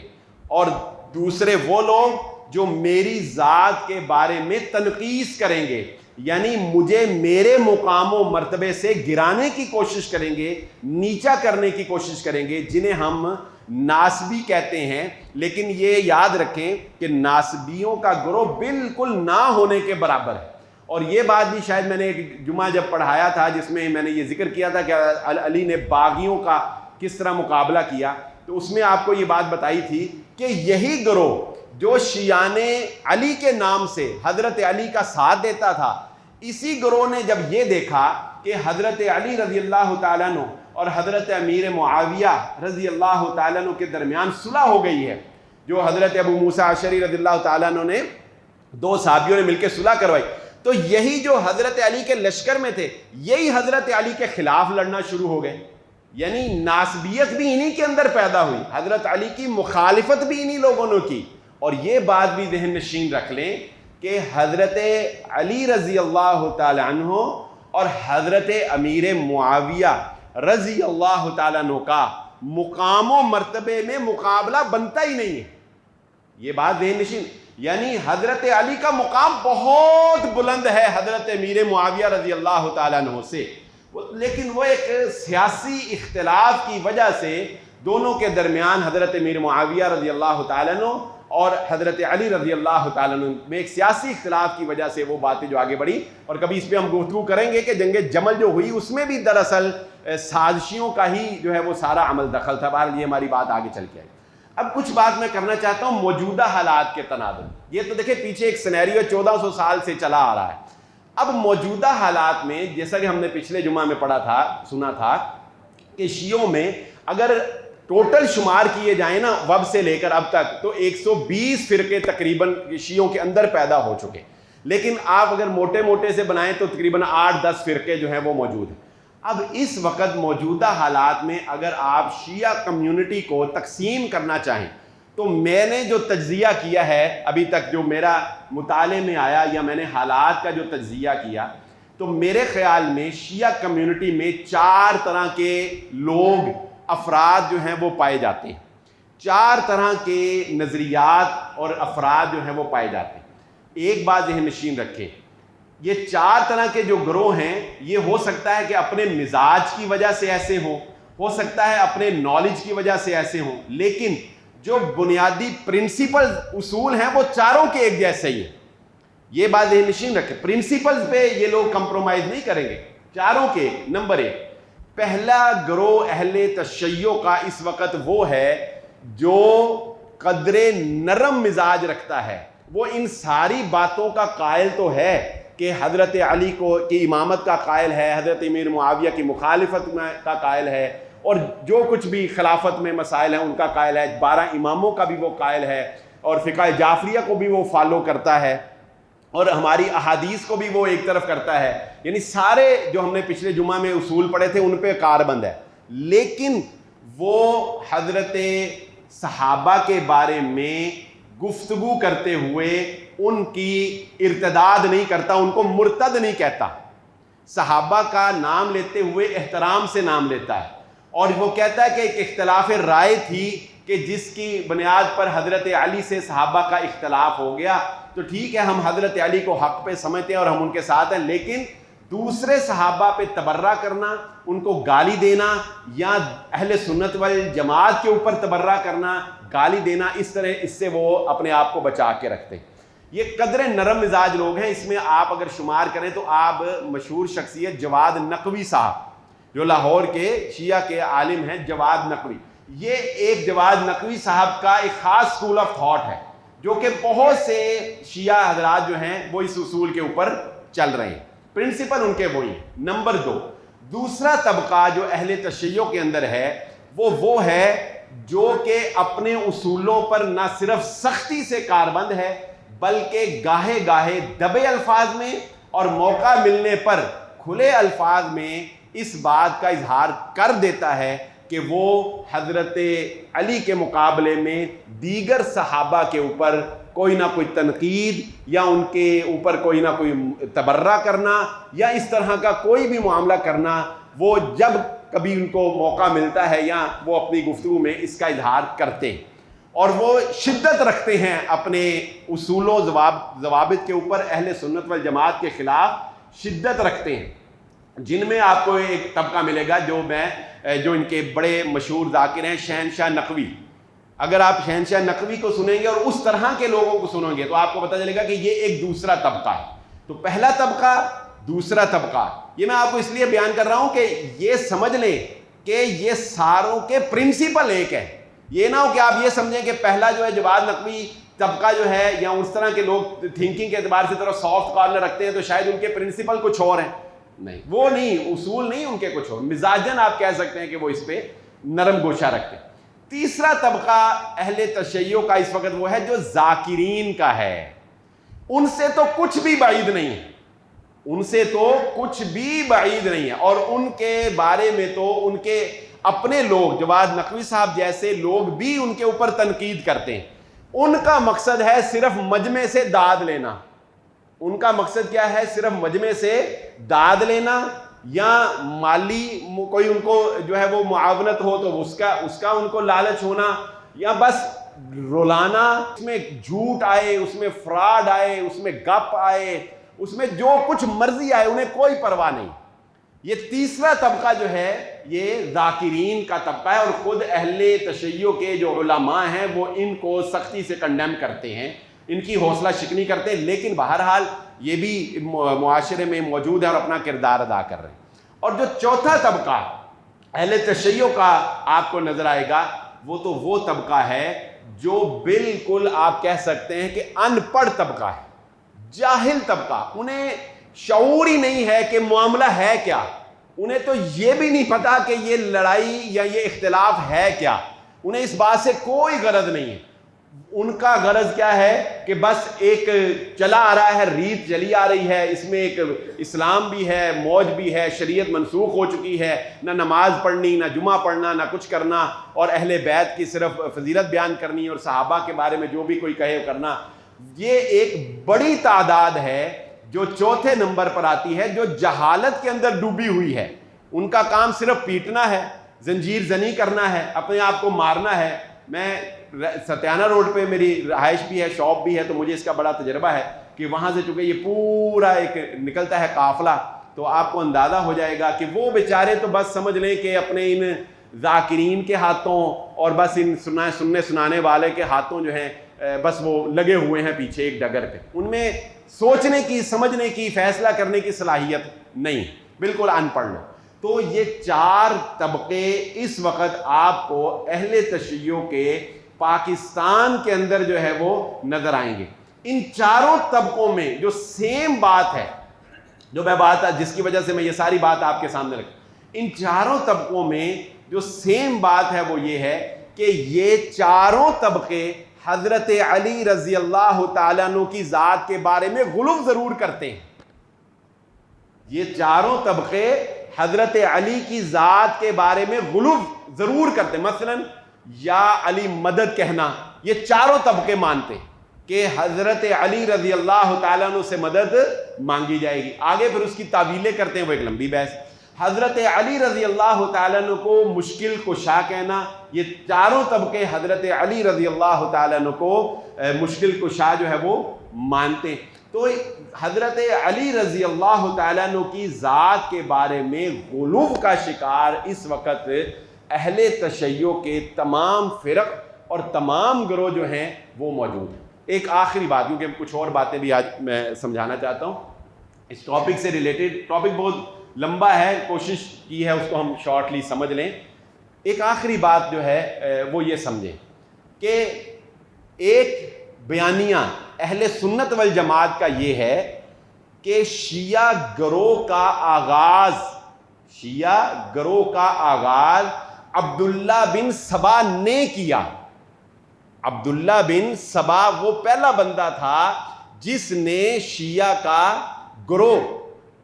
اور دوسرے وہ لوگ جو میری ذات کے بارے میں تنقیص کریں گے، یعنی مجھے میرے مقام و مرتبے سے گرانے کی کوشش کریں گے، نیچا کرنے کی کوشش کریں گے، جنہیں ہم ناسبی کہتے ہیں۔ لیکن یہ یاد رکھیں کہ ناسبیوں کا گروہ بالکل نہ ہونے کے برابر ہے، اور یہ بات بھی شاید میں نے ایک جمعہ جب پڑھایا تھا جس میں میں نے یہ ذکر کیا تھا کہ علی نے باغیوں کا کس طرح مقابلہ کیا، تو اس میں آپ کو یہ بات بتائی تھی کہ یہی گروہ جو شیعان علی کے نام سے حضرت علی کا ساتھ دیتا تھا، اسی گروہ نے جب یہ دیکھا کہ حضرت علی رضی اللہ تعالیٰ عنہ اور حضرت امیر معاویہ رضی اللہ تعالیٰ عنہ کے درمیان صلح ہو گئی ہے، جو حضرت ابو موسیٰ اشعری رضی اللہ تعالیٰ عنہ نے دو صحابیوں نے مل کے صلح کروائی، تو یہی جو حضرت علی کے لشکر میں تھے یہی حضرت علی کے خلاف لڑنا شروع ہو گئے، یعنی ناسبیت بھی انہی کے اندر پیدا ہوئی، حضرت علی کی مخالفت بھی انہی لوگوں نے کی۔ اور یہ بات بھی ذہن نشین رکھ لیں کہ حضرت علی رضی اللہ تعالی عنہ اور حضرت امیر معاویہ رضی اللہ تعالیٰ عنہ کا مقام و مرتبے میں مقابلہ بنتا ہی نہیں ہے۔ یہ بات ذہن نشین، یعنی حضرت علی کا مقام بہت بلند ہے حضرت امیر معاویہ رضی اللہ تعالیٰ عنہ سے، لیکن وہ ایک سیاسی اختلاف کی وجہ سے دونوں کے درمیان حضرت امیر معاویہ رضی اللہ تعالیٰ عنہ اور حضرت علی رضی اللہ تعالیٰ عنہ میں ایک سیاسی اختلاف کی وجہ سے وہ باتیں جو آگے بڑھی، اور کبھی اس پہ ہم گفتگو کریں گے کہ جنگ جمل جو ہوئی اس میں بھی دراصل سازشیوں کا ہی جو ہے وہ سارا عمل دخل تھا۔ بہرحال یہ ہماری بات آگے چل کے آئی۔ اب کچھ بات میں کرنا چاہتا ہوں موجودہ حالات کے تناظر۔ یہ تو دیکھیں پیچھے ایک سینیریو 1400 سال سے چلا آ رہا ہے۔ اب موجودہ حالات میں جیسا کہ ہم نے پچھلے جمعہ میں پڑھا تھا، سنا تھا کہ شیعوں میں اگر ٹوٹل شمار کیے جائیں نا وب سے لے کر اب تک تو 120 فرقے تقریباً شیعوں کے اندر پیدا ہو چکے، لیکن آپ اگر موٹے موٹے سے بنائیں تو تقریباً 8-10 فرقے جو ہیں وہ موجود ہیں۔ اب اس وقت موجودہ حالات میں اگر آپ شیعہ کمیونٹی کو تقسیم کرنا چاہیں تو میں نے جو تجزیہ کیا ہے ابھی تک، جو میرا مطالعے میں آیا یا میں نے حالات کا جو تجزیہ کیا، تو میرے خیال میں شیعہ کمیونٹی میں 4 طرح کے لوگ افراد جو ہیں وہ پائے جاتے ہیں، 4 طرح کے نظریات اور افراد جو ہیں وہ پائے جاتے ہیں۔ ایک بات ذہن نشین رکھیں، یہ 4 طرح کے جو گروہ ہیں یہ ہو سکتا ہے کہ اپنے مزاج کی وجہ سے ایسے ہوں، ہو سکتا ہے اپنے نالج کی وجہ سے ایسے ہوں، لیکن جو بنیادی پرنسپل اصول ہیں وہ چاروں کے ایک جیسے ہی ہیں۔ یہ بات ذہن نشین رکھیں، پرنسپلز پہ یہ لوگ کمپرومائز نہیں کریں گے، چاروں کے ایک۔ نمبر 1، پہلا گروہ اہل تشیع کا اس وقت وہ ہے جو قدر نرم مزاج رکھتا ہے، وہ ان ساری باتوں کا قائل تو ہے کہ حضرت علی کی امامت کا قائل ہے، حضرت امیر معاویہ کی مخالفت کا قائل ہے، اور جو کچھ بھی خلافت میں مسائل ہیں ان کا قائل ہے، 12 اماموں کا بھی وہ قائل ہے، اور فقہ جعفریہ کو بھی وہ فالو کرتا ہے، اور ہماری احادیث کو بھی وہ ایک طرف کرتا ہے، یعنی سارے جو ہم نے پچھلے جمعہ میں اصول پڑھے تھے ان پہ کاربند ہے۔ لیکن وہ حضرت صحابہ کے بارے میں گفتگو کرتے ہوئے ان کی ارتداد نہیں کرتا، ان کو مرتد نہیں کہتا، صحابہ کا نام لیتے ہوئے احترام سے نام لیتا ہے، اور وہ کہتا ہے کہ ایک اختلاف رائے تھی کہ جس کی بنیاد پر حضرت علی سے صحابہ کا اختلاف ہو گیا، تو ٹھیک ہے ہم حضرت علی کو حق پہ سمجھتے ہیں اور ہم ان کے ساتھ ہیں، لیکن دوسرے صحابہ پہ تبرہ کرنا، ان کو گالی دینا، یا اہل سنت والجماعت کے اوپر تبرہ کرنا، گالی دینا، اس طرح اس سے وہ اپنے آپ کو بچا کے رکھتے ہیں۔ یہ قدر نرم مزاج لوگ ہیں۔ اس میں آپ اگر شمار کریں تو آپ مشہور شخصیت جواد نقوی صاحب جو لاہور کے شیعہ کے عالم ہیں، جواد نقوی، یہ ایک جواد نقوی صاحب کا ایک خاص اسکول آف تھاٹ ہے جو کہ بہت سے شیعہ حضرات جو ہیں وہ اس اصول کے اوپر چل رہے ہیں، پرنسپل ان کے وہی ہیں۔ نمبر 2، دوسرا طبقہ جو اہل تشیع کے اندر ہے وہ ہے جو کہ اپنے اصولوں پر نہ صرف سختی سے کاربند ہے بلکہ گاہے گاہے دبے الفاظ میں اور موقع ملنے پر کھلے الفاظ میں اس بات کا اظہار کر دیتا ہے کہ وہ حضرت علی کے مقابلے میں دیگر صحابہ کے اوپر کوئی نہ کوئی تنقید یا ان کے اوپر کوئی نہ کوئی تبرہ کرنا یا اس طرح کا کوئی بھی معاملہ کرنا، وہ جب کبھی ان کو موقع ملتا ہے یا وہ اپنی گفتگو میں اس کا اظہار کرتے ہیں، اور وہ شدت رکھتے ہیں اپنے اصول و ضوابط کے اوپر، اہل سنت والجماعت کے خلاف شدت رکھتے ہیں۔ جن میں آپ کو ایک طبقہ ملے گا جو ان کے بڑے مشہور ذاکر ہیں، شہنشاہ نقوی۔ اگر آپ شہنشاہ نقوی کو سنیں گے اور اس طرح کے لوگوں کو سنیں گے تو آپ کو پتہ چلے گا کہ یہ ایک دوسرا طبقہ ہے۔ تو پہلا طبقہ، دوسرا طبقہ، یہ میں آپ کو اس لیے بیان کر رہا ہوں کہ یہ سمجھ لیں کہ یہ ساروں کے پرنسپل ایک ہے۔ یہ نہ ہو کہ آپ یہ سمجھیں کہ پہلا جو ہے جواد نقوی طبقہ جو ہے یا اس طرح کے لوگ تھنکنگ کے اعتبار سے تھوڑا سافٹ کارنر رکھتے ہیں تو شاید ان کے پرنسپل کچھ اور ہیں۔ نہیں، وہ نہیں، اصول نہیں ان کے کچھ اور، مزاجن آپ کہہ سکتے ہیں کہ وہ اس پہ نرم گوشہ رکھتے ہیں۔ تیسرا طبقہ اہل تشیع کا اس وقت وہ ہے جو ذاکرین کا ہے، ان سے تو کچھ بھی بعید نہیں ہے، ان سے تو کچھ بھی بعید نہیں ہے، اور ان کے بارے میں تو ان کے اپنے لوگ جواد نقوی صاحب جیسے لوگ بھی ان کے اوپر تنقید کرتے ہیں۔ ان کا مقصد ہے صرف مجمع سے داد لینا، ان کا مقصد کیا ہے؟ صرف مجمع سے داد لینا، یا مالی کوئی ان کو جو ہے وہ معاونت ہو تو اس کا ان کو لالچ ہونا، یا بس رولانا، اس میں جھوٹ آئے، اس میں فراڈ آئے، اس میں گپ آئے، اس میں جو کچھ مرضی آئے، انہیں کوئی پرواہ نہیں۔ یہ تیسرا طبقہ جو ہے یہ ذاکرین کا طبقہ ہے، اور خود اہل تشیع کے جو علماء ہیں وہ ان کو سختی سے کنڈیم کرتے ہیں، ان کی حوصلہ شکنی کرتے ہیں، لیکن بہرحال یہ بھی معاشرے میں موجود ہے اور اپنا کردار ادا کر رہے ہیں۔ اور جو چوتھا طبقہ اہل تشیع کا آپ کو نظر آئے گا وہ طبقہ ہے جو بالکل آپ کہہ سکتے ہیں کہ ان پڑھ طبقہ ہے، جاہل طبقہ۔ انہیں شعور ہی نہیں ہے کہ معاملہ ہے کیا، انہیں تو یہ بھی نہیں پتا کہ یہ لڑائی یا یہ اختلاف ہے کیا، انہیں اس بات سے کوئی غرض نہیں ہے۔ ان کا غرض کیا ہے کہ بس ایک چلا آ رہا ہے، ریت چلی آ رہی ہے، اس میں ایک اسلام بھی ہے، موج بھی ہے، شریعت منسوخ ہو چکی ہے، نہ نماز پڑھنی، نہ جمعہ پڑھنا، نہ کچھ کرنا، اور اہل بیت کی صرف فضیلت بیان کرنی اور صحابہ کے بارے میں جو بھی کوئی کہے کرنا۔ یہ ایک بڑی تعداد ہے جو چوتھے نمبر پر آتی ہے، جو جہالت کے اندر ڈوبی ہوئی ہے۔ ان کا کام صرف پیٹنا ہے، زنجیر زنی کرنا ہے، اپنے آپ کو مارنا ہے۔ میں ستیانہ روڈ پہ میری رہائش بھی ہے، شاپ بھی ہے، تو مجھے اس کا بڑا تجربہ ہے کہ وہاں سے چونکہ یہ پورا ایک نکلتا ہے قافلہ، تو آپ کو اندازہ ہو جائے گا کہ وہ بیچارے تو بس سمجھ لیں کہ اپنے ان ذاکرین کے ہاتھوں اور بس ان سننے سنانے والے کے ہاتھوں جو ہیں بس وہ لگے ہوئے ہیں پیچھے ایک ڈگر پہ۔ ان میں سوچنے کی، سمجھنے کی، فیصلہ کرنے کی صلاحیت نہیں، بالکل ان پڑھ لو۔ تو یہ 4 طبقے اس وقت آپ کو اہل تشیع کے پاکستان کے اندر جو ہے وہ نظر آئیں گے۔ ان چاروں طبقوں میں جو سیم بات ہے، جو میں بات جس کی وجہ سے میں یہ ساری بات آپ کے سامنے رکھ، ان چاروں طبقوں میں جو سیم بات ہے وہ یہ ہے کہ یہ چاروں طبقے حضرت علی رضی اللہ تعالیٰ عنہ کی ذات کے بارے میں غلو ضرور کرتے ہیں۔ یہ چاروں طبقے حضرت علی کی ذات کے بارے میں غلو ضرور کرتے ہیں۔ مثلا یا علی مدد کہنا، یہ چاروں طبقے مانتے ہیں کہ حضرت علی رضی اللہ تعالیٰ عنہ سے مدد مانگی جائے گی۔ آگے پھر اس کی تعویلیں کرتے ہیں، وہ ایک لمبی بحث۔ حضرت علی رضی اللہ تعالیٰ عنہ کو مشکل کشا کہنا، یہ چاروں طبقے حضرت علی رضی اللہ تعالیٰ عنہ کو مشکل کشا جو ہے وہ مانتے ہیں۔ تو حضرت علی رضی اللہ تعالیٰ عنہ کی ذات کے بارے میں غلو کا شکار اس وقت اہل تشیع کے تمام فرق اور تمام گروہ جو ہیں وہ موجود ہیں۔ ایک آخری بات، کیونکہ کچھ اور باتیں بھی آج میں سمجھانا چاہتا ہوں اس ٹاپک سے ریلیٹڈ، ٹاپک بہت لمبا ہے، کوشش کی ہے اس کو ہم شارٹلی سمجھ لیں۔ ایک آخری بات جو ہے وہ یہ سمجھیں کہ ایک بیانیہ اہل سنت والجماعت کا یہ ہے کہ شیعہ گروہ کا آغاز عبداللہ بن سبا نے کیا۔ عبداللہ بن سبا وہ پہلا بندہ تھا جس نے شیعہ کا گروہ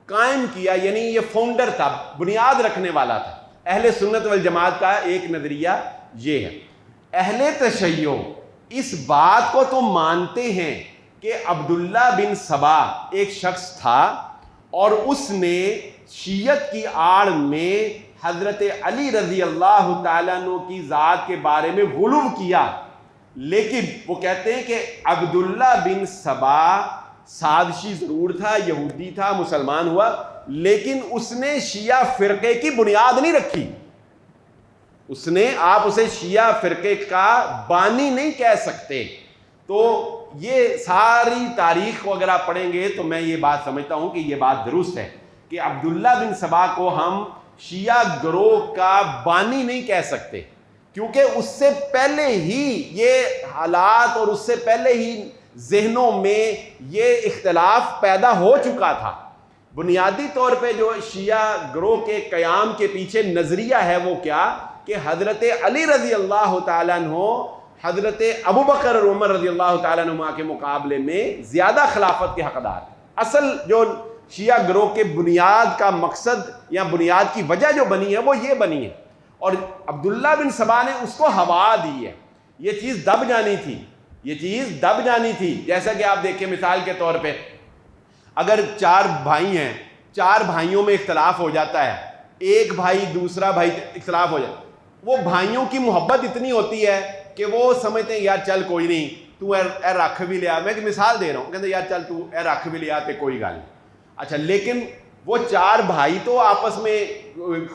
قائم کیا، یعنی یہ فاؤنڈر تھا، بنیاد رکھنے والا تھا۔ اہل سنت والجماعت کا ایک نظریہ یہ ہے۔ اہل تشیع اس بات کو تو مانتے ہیں کہ عبداللہ بن سبا ایک شخص تھا اور اس نے شیعت کی آڑ میں حضرت علی رضی اللہ تعالیٰ عنہ کی ذات کے بارے میں غلو کیا، لیکن وہ کہتے ہیں کہ عبداللہ بن سبا سازشی ضرور تھا، یہودی تھا، مسلمان ہوا، لیکن اس نے شیعہ فرقے کی بنیاد نہیں رکھی۔ آپ اسے شیعہ فرقے کا بانی نہیں کہہ سکتے۔ تو یہ ساری تاریخ کو اگر آپ پڑھیں گے تو میں یہ بات سمجھتا ہوں کہ یہ بات درست ہے کہ عبداللہ بن سبا کو ہم شیعہ گروہ کا بانی نہیں کہہ سکتے، کیونکہ اس سے پہلے ہی یہ حالات اور اس سے پہلے ہی ذہنوں میں یہ اختلاف پیدا ہو چکا تھا۔ بنیادی طور پہ جو شیعہ گروہ کے قیام کے پیچھے نظریہ ہے وہ کیا کہ حضرت علی رضی اللہ تعالیٰ عنہ حضرت ابو بکر اور عمر رضی اللہ تعالیٰ عنہ کے مقابلے میں زیادہ خلافت کے حقدار۔ اصل جو شیعہ گروہ کے بنیاد کا مقصد یا بنیاد کی وجہ جو بنی ہے وہ یہ بنی ہے، اور عبداللہ بن سبا نے اس کو ہوا دی ہے۔ یہ چیز دب جانی تھی، جیسا کہ آپ دیکھیں مثال کے طور پہ اگر 4 بھائی ہیں، 4 بھائیوں میں اختلاف ہو جاتا ہے، ایک بھائی دوسرا بھائی اختلاف ہو جاتا ہے، وہ بھائیوں کی محبت اتنی ہوتی ہے کہ وہ سمجھتے ہیں یار چل کوئی نہیں، تو اے رکھ بھی لیا، میں ایک مثال دے رہا ہوں، کہتے ہیں یار چل تو اے رکھ بھی لیا تے کوئی گل نہیں۔ اچھا، لیکن وہ 4 بھائی تو آپس میں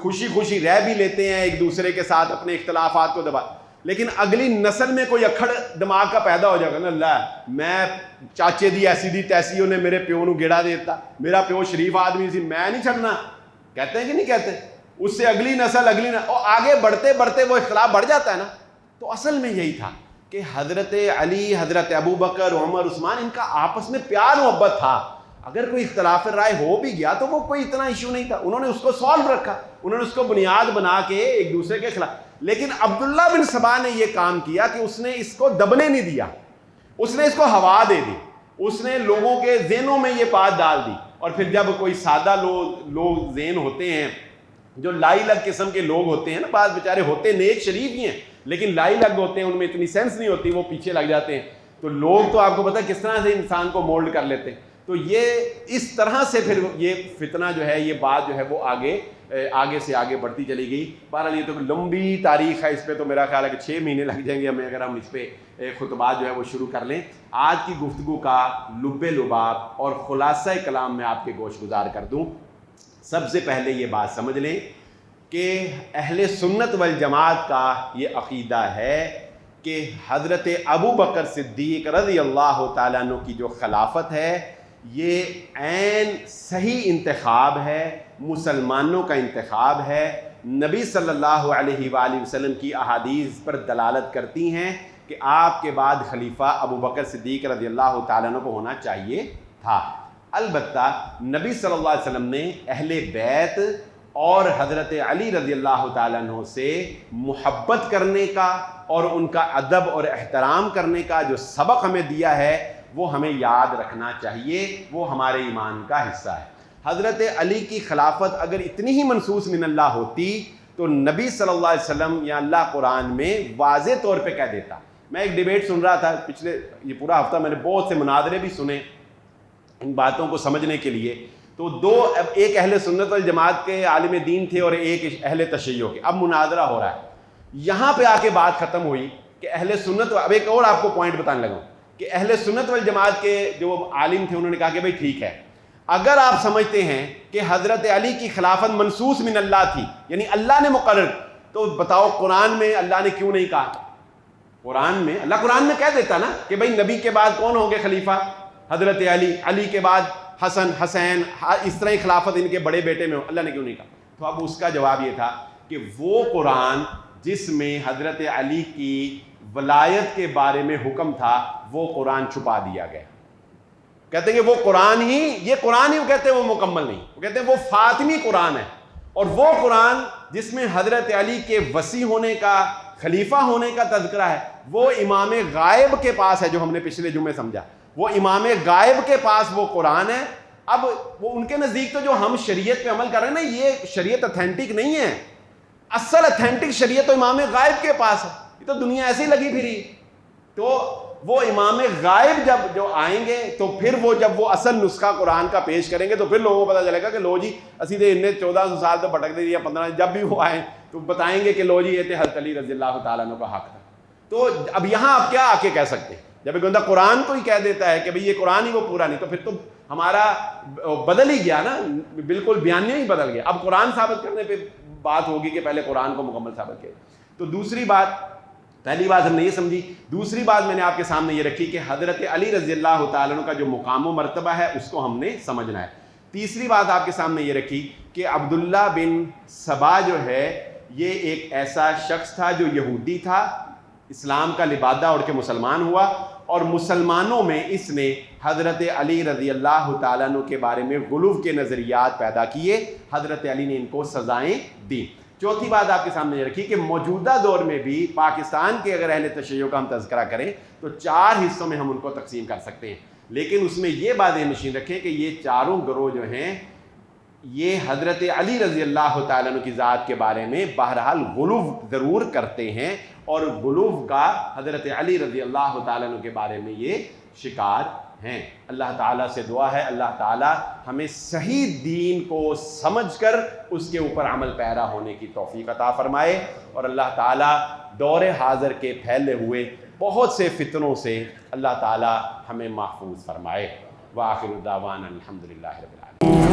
خوشی خوشی رہ بھی لیتے ہیں ایک دوسرے کے ساتھ، اپنے اختلافات کو دبا، لیکن اگلی نسل میں کوئی اکھڑ دماغ کا پیدا ہو جائے گا نا، اللہ میں چاچے دی ایسی دی تیسی انہیں میرے پیو نو گیڑا دیتا، میرا پیو شریف آدمی سی، میں نہیں چھڑنا، کہتے ہیں کہ نہیں کہتے؟ اس سے اگلی نسل اور آگے بڑھتے بڑھتے وہ اختلاف بڑھ جاتا ہے نا۔ تو اصل میں یہی تھا کہ حضرت علی، حضرت ابو بکر، عمر، عثمان، ان کا آپس میں پیار محبت تھا۔ اگر کوئی اختلاف رائے ہو بھی گیا تو وہ کوئی اتنا ایشو نہیں تھا، انہوں نے اس کو سالو رکھا، انہوں نے اس کو بنیاد بنا کے ایک دوسرے کے خلاف۔ لیکن عبداللہ بن سبا نے یہ کام کیا کہ اس نے اس کو دبنے نہیں دیا، اس نے اس کو ہوا دے دی، اس نے لوگوں کے ذہنوں میں یہ بات ڈال دی۔ اور پھر جب کوئی سادہ لوگ ذہن ہوتے ہیں، جو لائی لگ قسم کے لوگ ہوتے ہیں نا، بعض بیچارے ہوتے نیک شریف ہی ہیں لیکن لائی لگ ہوتے ہیں، ان میں اتنی سینس نہیں ہوتی، وہ پیچھے لگ جاتے ہیں، تو لوگ تو آپ کو پتہ کس طرح سے انسان کو مولڈ کر لیتے ہیں۔ تو یہ اس طرح سے پھر یہ فتنہ جو ہے، یہ بات جو ہے وہ آگے سے آگے بڑھتی چلی گئی۔ بہرحال یہ تو لمبی تاریخ ہے، اس پہ تو میرا خیال ہے کہ 6 مہینے لگ جائیں گے ہمیں اگر ہم اس پہ خطبات جو ہے وہ شروع کر لیں۔ آج کی گفتگو کا لب لباب اور خلاصہ کلام میں آپ کے گوش گزار کر دوں۔ سب سے پہلے یہ بات سمجھ لیں کہ اہل سنت والجماعت کا یہ عقیدہ ہے کہ حضرت ابو بکر صدیق رضی اللہ تعالیٰ عنہ کی جو خلافت ہے یہ عین صحیح انتخاب ہے، مسلمانوں کا انتخاب ہے، نبی صلی اللہ علیہ وآلہ وسلم کی احادیث پر دلالت کرتی ہیں کہ آپ کے بعد خلیفہ ابو بکر صدیق رضی اللہ تعالیٰ عنہ کو ہونا چاہیے تھا۔ البتہ نبی صلی اللہ علیہ وسلم نے اہل بیت اور حضرت علی رضی اللہ تعالیٰ عنہ سے محبت کرنے کا اور ان کا ادب اور احترام کرنے کا جو سبق ہمیں دیا ہے وہ ہمیں یاد رکھنا چاہیے، وہ ہمارے ایمان کا حصہ ہے۔ حضرت علی کی خلافت اگر اتنی ہی منصوص من اللہ ہوتی تو نبی صلی اللہ علیہ وسلم یا اللہ قرآن میں واضح طور پہ کہہ دیتا۔ میں ایک ڈیبیٹ سن رہا تھا پچھلے یہ پورا ہفتہ، میں نے بہت سے مناظرے بھی سنے ان باتوں کو سمجھنے کے لیے، تو ایک اہل سنت والجماعت کے عالم دین تھے اور ایک اہل تشیع کے، اب مناظرہ ہو رہا ہے۔ یہاں پہ آ کے بات ختم ہوئی کہ اہل سنت، اب ایک اور آپ کو پوائنٹ بتانے لگا کہ اہل سنت والجماعت کے جو عالم تھے انہوں نے کہا کہ بھئی ٹھیک ہے، اگر آپ سمجھتے ہیں کہ حضرت علی کی خلافت منصوص من اللہ تھی، یعنی اللہ نے مقرر، تو بتاؤ قرآن میں اللہ نے کیوں نہیں کہا؟ اللہ قرآن میں کہہ دیتا نا کہ بھئی نبی کے بعد کون ہوں گے خلیفہ؟ حضرت علی، علی کے بعد حسن، حسین، اس طرح ہی خلافت ان کے بڑے بیٹے میں ہو، اللہ نے کیوں نہیں کہا؟ تو اب اس کا جواب یہ تھا کہ وہ قرآن جس میں حضرت علی کی ولایت کے بارے میں حکم تھا وہ قرآن چھپا دیا گیا۔ کہتے ہیں کہ وہ قرآن ہی وہ کہتے ہیں وہ مکمل نہیں، وہ کہتے ہیں وہ فاطمی قرآن ہے، اور وہ قرآن جس میں حضرت علی کے وصی ہونے کا، خلیفہ ہونے کا تذکرہ ہے، وہ امام غائب کے پاس ہے، جو ہم نے پچھلے جمعے سمجھا، وہ امام غائب کے پاس وہ قرآن ہے۔ اب وہ ان کے نزدیک تو جو ہم شریعت پہ عمل کر رہے ہیں نا، یہ شریعت اتھینٹک نہیں ہے، اصل اتھینٹک شریعت تو امام غائب کے پاس ہے، یہ تو دنیا ایسی لگی پھری۔ تو وہ امام غائب جو آئیں گے تو پھر وہ جب وہ اصل نسخہ قرآن کا پیش کریں گے تو پھر لوگوں کو پتہ چلے گا کہ لو جی اسی دے انہیں 1400 سال تو بھٹک دے دیا، 15، جب بھی وہ آئیں تو بتائیں گے کہ لو جی یہ تھے حضرت علی رضی اللہ تعالیٰ عنہ کا حق تھا۔ تو اب یہاں آپ کیا آ کے کہہ سکتے ہیں؟ جب ایک بندہ قرآن کو ہی کہہ دیتا ہے کہ بھئی یہ قرآن ہی وہ پورا نہیں، تو پھر تو ہمارا بدل ہی گیا نا، بالکل بیانیہ ہی بدل گیا۔ اب قرآن ثابت کرنے پہ بات ہوگی کہ پہلے قرآن کو مکمل ثابت کیا۔ تو دوسری بات، پہلی بات ہم نے یہ سمجھی، دوسری بات میں نے آپ کے سامنے یہ رکھی کہ حضرت علی رضی اللہ تعالیٰ عنہ کا جو مقام و مرتبہ ہے اس کو ہم نے سمجھنا ہے۔ تیسری بات آپ کے سامنے یہ رکھی کہ عبداللہ بن سبا جو ہے یہ ایک ایسا شخص تھا جو یہودی تھا، اسلام کا لبادہ اوڑھ کے مسلمان ہوا، اور مسلمانوں میں اس نے حضرت علی رضی اللہ تعالیٰ عنہ کے بارے میں غلو کے نظریات پیدا کیے، حضرت علی نے ان کو سزائیں دی۔ چوتھی بات آپ کے سامنے یہ رکھی کہ موجودہ دور میں بھی پاکستان کے اگر اہل تشیع کا ہم تذکرہ کریں تو 4 حصوں میں ہم ان کو تقسیم کر سکتے ہیں، لیکن اس میں یہ بات نشین رکھیں کہ یہ چاروں گروہ جو ہیں یہ حضرت علی رضی اللہ تعالیٰ عنہ کی ذات کے بارے میں بہرحال غلو ضرور کرتے ہیں، اور غلو کا حضرت علی رضی اللہ تعالیٰ عنہ کے بارے میں یہ شکار ہیں۔ اللہ تعالیٰ سے دعا ہے اللہ تعالیٰ ہمیں صحیح دین کو سمجھ کر اس کے اوپر عمل پیرا ہونے کی توفیق عطا فرمائے، اور اللہ تعالیٰ دور حاضر کے پھیلے ہوئے بہت سے فتنوں سے اللہ تعالیٰ ہمیں محفوظ فرمائے۔ وآخر دعوانا الحمدللہ رب العالمین۔